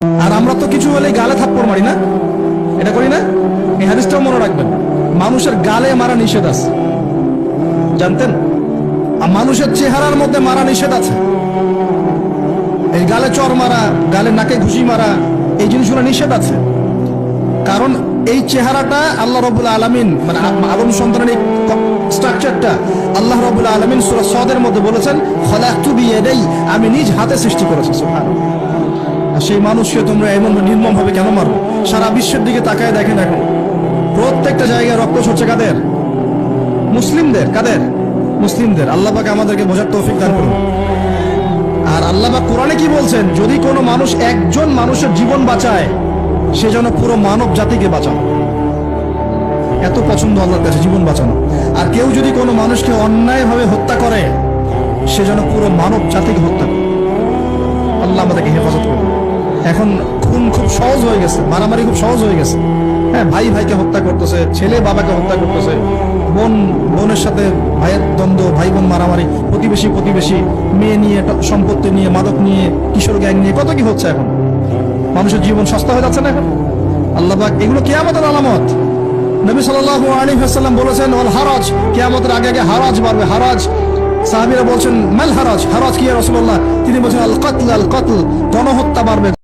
আর আমরা তো কিছু হলে গালে থাপ্পড় মারি না, এটা করি না? এই হাদিসটাও মনে রাখবেন, মানুষের গালে মারা নিষেধ আছে, জানতেন? আর মানুষের চেহারার মধ্যে মারা নিষেধ আছে। এই গালে চর মারা, গালে নাকে ঘুষি মারা, এই জিনিসগুলো নিষেধ আছে। কারণ এই চেহারাটা আল্লাহ রাব্বুল আলামিন, মানে আদম সন্তানের এই স্ট্রাকচারটা আল্লাহ রাব্বুল আলামিন সূরা সদের মধ্যে বলেছেন, খলাকতু বিয়াদাই, আমি নিজ হাতে সৃষ্টি করেছি। সুবহানাল্লাহ। আর সেই মানুষকে তোমরা এমন নির্মম ভাবে কেন মারো? সারা বিশ্বের দিকে তাকায় দেখেন, এখন প্রত্যেকটা জায়গায় রক্ত ঝরছে কাদের? মুসলিমদের। কাদের? মুসলিমদের। আল্লাহ পাক আমাদেরকে বোঝার তৌফিক দান করুন। আর আল্লাহ পাক কোরআনে কি বলছেন? যদি কোনো মানুষ একজন মানুষের জীবন বাঁচায়, সে যেন পুরো মানব জাতিকে বাঁচানো। এত পছন্দ আল্লাহর কাছে জীবন বাঁচানো। আর কেউ যদি কোনো মানুষকে অন্যায়ভাবে হত্যা করে, সে যেন পুরো মানব জাতিকে হত্যা করে। আল্লাহ আমাদেরকে হেফাজত করবে। এখন খুন খুব সহজ হয়ে গেছে, মারামারি খুব সহজ হয়ে গেছে। হ্যাঁ, ভাই ভাইকে হত্যা করতেছে, ছেলে বাবাকে হত্যা করতেছে, বোন বোনের সাথে ভাইয়ের দ্বন্দ্ব, ভাই বোন মারামারি, প্রতিবেশী মেয়ে নিয়ে, সম্পত্তি নিয়ে, মাদক নিয়ে, কিশোর গ্যাং নিয়ে, কত কি হচ্ছে এখন। মানুষের জীবন সস্তা হয়ে যাচ্ছে না এখন? আল্লাহ পাক এগুলো কিয়ামতের আলামত। নবী সাল্লাল্লাহু আলাইহি ওয়াসাল্লাম বলেছেন, ওয়াল হারাজ, কিয়ামতের আগে আগে হারাজ বাড়বে। হারাজ, সাহাবীরা বলছেন মাল হারাজ, হারাজ কি ইয়া রাসূলুল্লাহ? তিনি বলেছেন আল কতল, গণহত্যা বাড়বে।